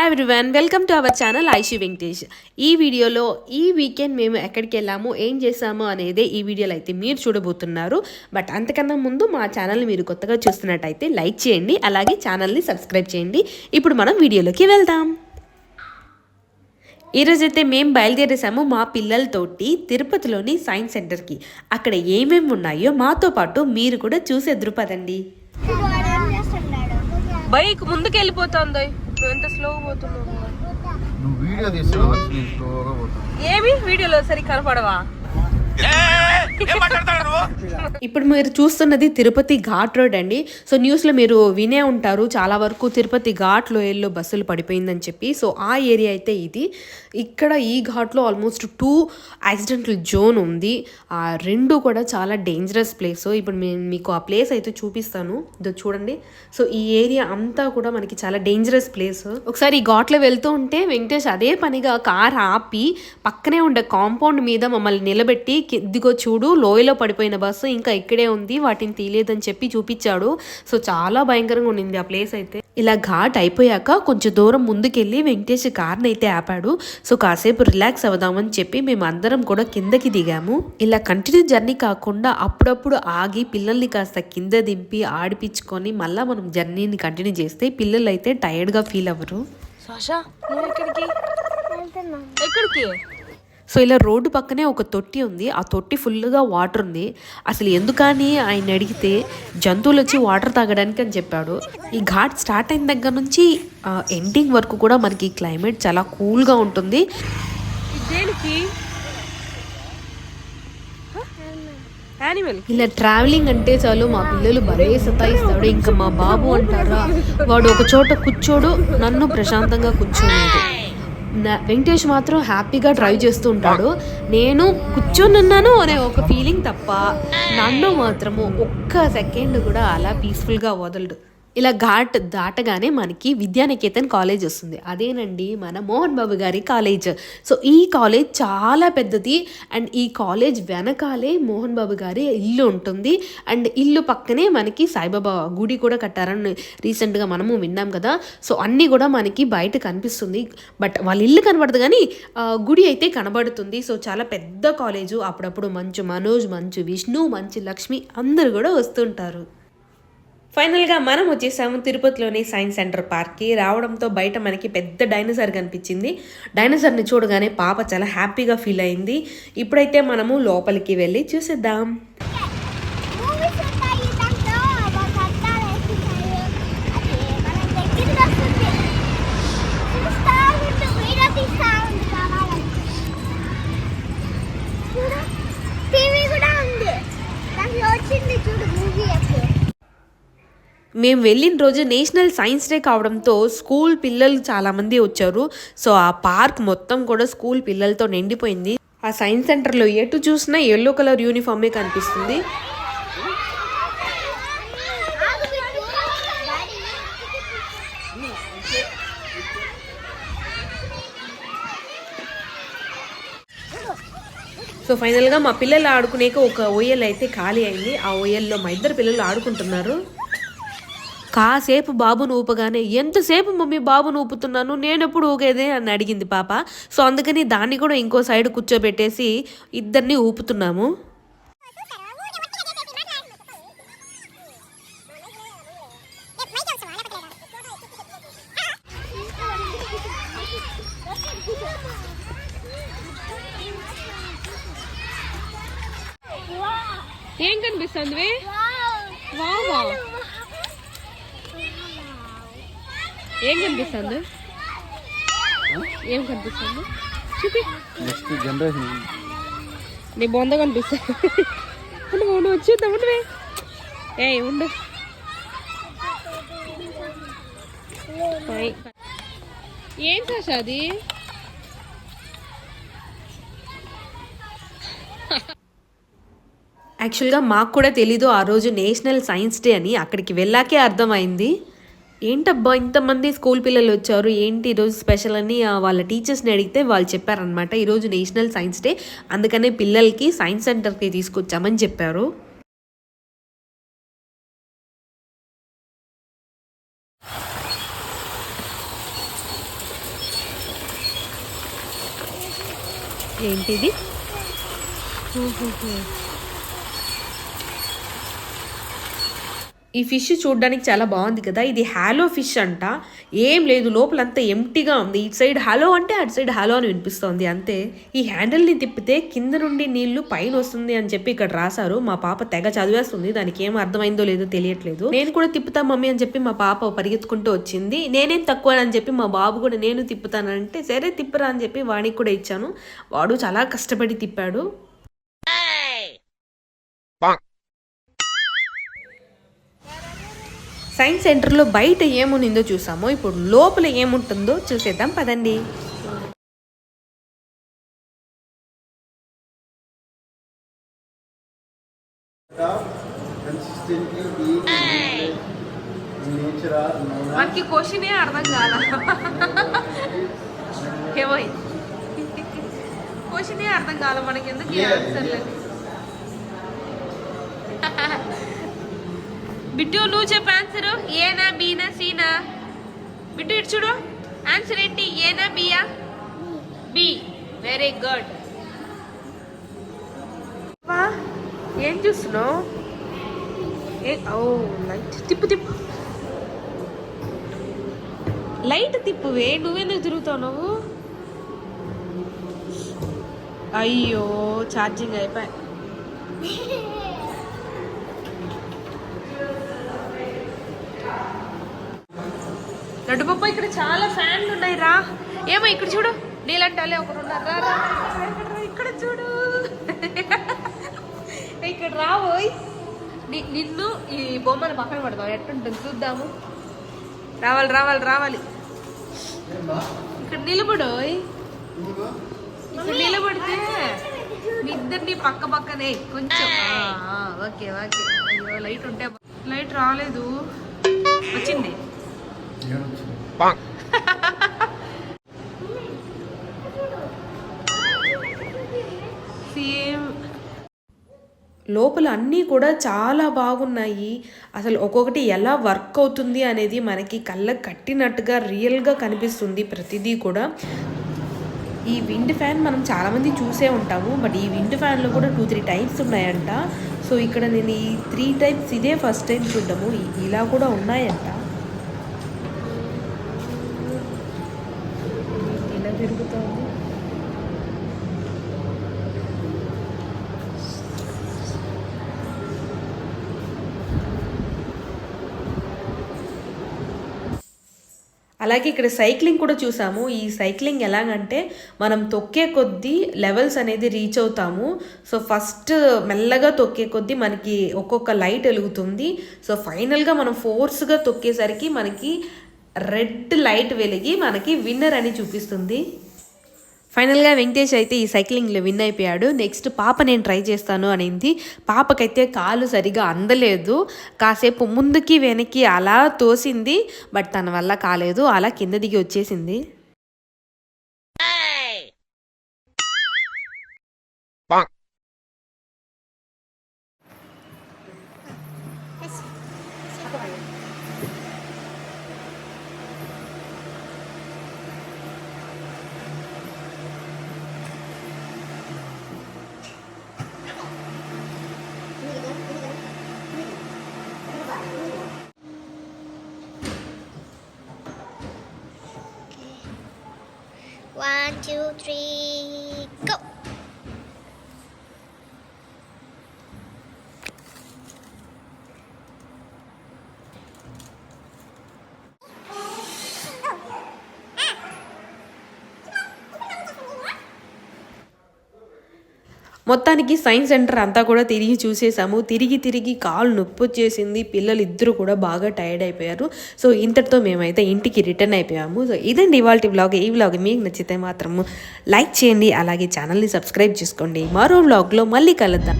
Hi everyone, welcome to our channel Aishi Venkatesh. ఈ వీడియోలో ఈ వీకెండ్ మేము ఎక్కడికి వెళ్ళాము, ఏం చేసాము అనేది ఈ వీడియోలో అయితే మీరు చూడబోతున్నారు. బట్ అంతకన్నా ముందు మా ఛానల్ని మీరు కొత్తగా చూస్తున్నట్టయితే లైక్ చేయండి, అలాగే ఛానల్ని సబ్స్క్రైబ్ చేయండి. ఇప్పుడు మనం వీడియోలోకి వెళ్దాం. ఈరోజైతే మేము బయలుదేరేసాము మా పిల్లలతోటి తిరుపతిలోని సైన్స్ సెంటర్కి. అక్కడ ఏమేమి ఉన్నాయో మాతో పాటు మీరు కూడా చూసేద్దరు పదండి. బైక్ ముందుకు వెళ్ళిపోతుంది, ఎంత స్లోగా పోతున్నావు. ఏమి వీడియోలో సరిగ్గా కనపడవా? ఇప్పుడు మీరు చూస్తున్నది తిరుపతి ఘాట్ రోడ్ అండి. సో న్యూస్లో మీరు వినే ఉంటారు చాలా వరకు తిరుపతి ఘాట్ లోయల్లో బస్సులు పడిపోయిందని చెప్పి. సో ఆ ఏరియా అయితే ఇది. ఇక్కడ ఈ ఘాట్లో ఆల్మోస్ట్ 2 యాక్సిడెంటల్ జోన్ ఉంది. ఆ 2 కూడా చాలా డేంజరస్ ప్లేస్. ఇప్పుడు నేను మీకు ఆ ప్లేస్ అయితే చూపిస్తాను, ఇదో చూడండి. సో ఈ ఏరియా అంతా కూడా మనకి చాలా డేంజరస్ ప్లేస్. ఒకసారి ఈ ఘాట్లో వెళ్తూ ఉంటే వెంకటేష్ అదే పనిగా కార్ ఆపి పక్కనే ఉండే కాంపౌండ్ మీద మమ్మల్ని నిలబెట్టి ఇదిగో చూడు లోయలో పడిపోయిన బస్సు ఇంకా ఇక్కడే ఉంది, వాటిని తీయలేదని చెప్పి చూపించాడు. సో చాలా భయంకరంగా ఉండింది ఆ ప్లేస్ అయితే. ఇలా ఘాట్ అయిపోయాక కొంచెం దూరం ముందుకెళ్ళి వెంకటేష్ కార్ని అయితే ఆపాడు. సో కాసేపు రిలాక్స్ అవుదామని చెప్పి మేము అందరం కూడా కిందకి దిగాము. ఇలా కంటిన్యూ జర్నీ కాకుండా అప్పుడప్పుడు ఆగి పిల్లల్ని కాస్త కింద దింపి ఆడిపించుకొని మళ్ళీ మనం జర్నీని కంటిన్యూ చేస్తే పిల్లలు అయితే టైర్డ్గా ఫీల్ అవ్వరు. ఎక్కడికి? సో ఇలా రోడ్డు పక్కనే ఒక తొట్టి ఉంది. ఆ తొట్టి ఫుల్గా వాటర్ ఉంది. అసలు ఎందుకని ఆయన అడిగితే జంతువులు వచ్చి వాటర్ తాగడానికి అని చెప్పాడు. ఈ ఘాట్ స్టార్ట్ అయిన దగ్గర నుంచి ఎండింగ్ వరకు కూడా మనకి క్లైమేట్ చాలా కూల్గా ఉంటుంది. ఇలా ట్రావెలింగ్ అంటే చాలు మా పిల్లలు భలే సతాయిస్తాడు. ఇంకా మా బాబు అంటారా, వాడు ఒక చోట కూర్చోడు, నన్ను ప్రశాంతంగా కూర్చోలేదు. వెంకటేష్ మాత్రం హ్యాపీగా డ్రైవ్ చేస్తూ ఉంటాడు. నేను కూర్చొనున్నాను అనే ఒక ఫీలింగ్ తప్ప నన్ను మాత్రము ఒక్క సెకండ్ కూడా అలా పీస్ఫుల్గా వదలడు. ఇలా ఘాట్ దాటగానే మనకి విద్యానికేతన్ కాలేజ్ వస్తుంది. అదేనండి మన మోహన్ బాబు గారి కాలేజ్. సో ఈ కాలేజ్ చాలా పెద్దది. అండ్ ఈ కాలేజ్ వెనకాలే మోహన్ బాబు గారి ఇల్లు ఉంటుంది. అండ్ ఇల్లు పక్కనే మనకి సాయిబాబా గుడి కూడా కట్టారని రీసెంట్గా మనము విన్నాం కదా. సో అన్నీ కూడా మనకి బయట కనిపిస్తుంది. బట్ వాళ్ళ ఇల్లు కనబడదు కానీ గుడి అయితే కనబడుతుంది. సో చాలా పెద్ద కాలేజు. అప్పుడప్పుడు మంచు మనోజ్, మంచు విష్ణు, మంచు లక్ష్మి అందరు కూడా వస్తుంటారు. ఫైనల్గా మనం వచ్చేసాము తిరుపతిలోని సైన్స్ సెంటర్ పార్క్కి. రావడంతో బయట మనకి పెద్ద డైనోసార్ కనిపించింది. డైనోసార్ని చూడగానే పాప చాలా హ్యాపీగా ఫీల్ అయింది. ఇప్పుడైతే మనము లోపలికి వెళ్ళి చూసేద్దాం. మేము వెళ్ళిన రోజు నేషనల్ సైన్స్ డే కావడంతో స్కూల్ పిల్లలు చాలామంది వచ్చారు. సో ఆ పార్క్ మొత్తం కూడా స్కూల్ పిల్లలతో నిండిపోయింది. ఆ సైన్స్ సెంటర్లో ఎటు చూసినా ఎల్లో కలర్ యూనిఫామే కనిపిస్తుంది. సో ఫైనల్గా మా పిల్లలు ఆడుకునేక ఒక ఒయ్యలు అయితే ఖాళీ అయింది. ఆ ఒయ్యల్లో మా 2 పిల్లలు ఆడుకుంటున్నారు. కాసేపు బాబును ఊపగానే ఎంతసేపు మమ్మీ బాబును ఊపుతున్నాను, నేను ఎప్పుడు ఊగేదే అని అడిగింది పాప. సో అందుకని దాన్ని కూడా ఇంకో సైడ్ కూర్చోబెట్టేసి ఇద్దరిని ఊపుతున్నాము. ఏం కనిపిస్తుంది? ఏం కనిపిస్తుంది? ఏం కనిపిస్తుంది చూపి. నెక్స్ట్ జనరేషన్ నీ బొంద కనిపిస్తుంది. ఉండు వచ్చేద్దాం. ఉండవే ఉండు. ఏం సార్ అది? యాక్చువల్గా మాకు కూడా తెలీదు ఆ రోజు నేషనల్ సైన్స్ డే అని. అక్కడికి వెళ్ళాకే అర్థమైంది. ఏంటబ్బా ఇంతమంది స్కూల్ పిల్లలు వచ్చారు, ఏంటి ఈరోజు స్పెషల్ అని వాళ్ళ టీచర్స్ని అడిగితే వాళ్ళు చెప్పారనమాట, ఈరోజు నేషనల్ సైన్స్ డే, అందుకనే పిల్లలకి సైన్స్ సెంటర్కి తీసుకొచ్చామని చెప్పారు. ఏంటిది? ఈ ఫిష్ చూడడానికి చాలా బాగుంది కదా. ఇది హాలో ఫిష్ అంట. ఏం లేదు, లోపలంతా ఎంటీగా ఉంది. ఇటు సైడ్ హలో అంటే అటు సైడ్ హలో అని వినిపిస్తోంది అంతే. ఈ హ్యాండిల్ని తిప్పితే కింద నుండి నీళ్లు పైన వస్తుంది అని చెప్పి ఇక్కడ రాశారు. మా పాప తెగ చదివేస్తుంది, దానికి ఏం అర్థమైందో లేదో తెలియట్లేదు. నేను కూడా తిప్పుతా మమ్మీ అని చెప్పి మా పాప పరిగెత్తుకుంటూ వచ్చింది. నేనేం తక్కువ అని చెప్పి మా బాబు కూడా నేను తిప్పుతానంటే సరే తిప్పరా అని చెప్పి వాడికి కూడా ఇచ్చాను. వాడు చాలా కష్టపడి తిప్పాడు. సైన్స్ సెంటర్లో బయట ఏముందో చూసాము, ఇప్పుడు లోపల ఏముంటుందో చూసేద్దాం పదండి. మనకి క్వశ్చనే అర్థం కాదా, క్వశ్చనే అర్థం కాదు మనకి, ఎందుకు ఆన్సర్ లేదు. బిట్టు నువ్వు చెప్పు ఆన్సర్, ఏనా బీనా సీనా? బిట్టు ఇటు చూడు, ఆన్సర్ ఏంటి? ఏనా బియా? బి. Very good. ఏం చూస్తున్నావు? ఓ లైట్ తిప్పు తిప్పు, లైట్ తిప్పువే, నువ్వెందుకు తిరుగుతావు నువ్వు? అయ్యో ఛార్జింగ్ అయిపోయి. నడుపప్పు ఇక్కడ చాలా ఫ్యాన్లు ఉన్నాయి రా. ఏమో ఇక్కడ చూడు, నీళ్ళంటాలే ఒకరు ఉన్నారు. రా ఇక్కడ చూడు, ఇక్కడ రాబోయ్. నిన్ను ఈ బొమ్మను పక్కన పడతావు, ఎట్టుంటుంది చూద్దాము. రావాలి రావాలి రావాలి, ఇక్కడ నిలబడు. ఇక్కడ నిలబడితే మీ ఇద్దరిని పక్క పక్కనే కొంచెం. Okay okay. అయ్యో లైట్ ఉంటే, లైట్ రాలేదు, వచ్చింది. సేమ్ లోపల అన్నీ కూడా చాలా బాగున్నాయి. అసలు ఒక్కొక్కటి ఎలా వర్క్ అవుతుంది అనేది మనకి కళ్ళకు కట్టినట్టుగా రియల్గా కనిపిస్తుంది ప్రతిదీ కూడా. ఈ విండ్ ఫ్యాన్ మనం చాలామంది చూసే ఉంటాము, బట్ ఈ విండ్ ఫ్యాన్లో కూడా 2-3 టైప్స్ ఉన్నాయంట. సో ఇక్కడ నేను ఈ 3 టైప్స్ ఇదే ఫస్ట్ టైం చూడము, ఇలా కూడా ఉన్నాయంట. ఇలా తిరుగుతుంది. అలాగే ఇక్కడ సైక్లింగ్ కూడా చూసాము. ఈ సైక్లింగ్ ఎలాగంటే మనం తొక్కే కొద్దీ లెవెల్స్ అనేది రీచ్ అవుతాము. సో ఫస్ట్ మెల్లగా తొక్కే కొద్దీ మనకి ఒక్కొక్క లైట్ వెలుగుతుంది. సో ఫైనల్గా మనం ఫోర్స్గా తొక్కేసరికి మనకి రెడ్ లైట్ వెలిగి మనకి విన్నర్ అని చూపిస్తుంది. ఫైనల్గా వెంకటేష్ అయితే ఈ సైక్లింగ్లో విన్ అయిపోయాడు. నెక్స్ట్ పాప నేను ట్రై చేస్తాను అనింది. పాపకైతే కాలు సరిగా అందలేదు, కాసేపు ముందుకి వెనక్కి అలా తోసింది, బట్ తన వల్ల కాలేదు, అలా కింద దిగి వచ్చేసింది. One, two, three, go! మొత్తానికి సైన్స్ సెంటర్ అంతా కూడా తిరిగి చూసేసాము. తిరిగి కాలు నొప్పి వచ్చేసింది. పిల్లలు ఇద్దరు కూడా బాగా టైర్డ్ అయిపోయారు. సో ఇంతటితో మేమైతే ఇంటికి రిటర్న్ అయిపోయాము. సో ఇదండి ఇవాల్టి వ్లాగ్. ఈ వ్లాగ్ మీకు నచ్చితే మాత్రము లైక్ చేయండి, అలాగే ఛానల్ని సబ్స్క్రైబ్ చేసుకోండి. మరో వ్లాగ్లో మళ్ళీ కలుద్దాం.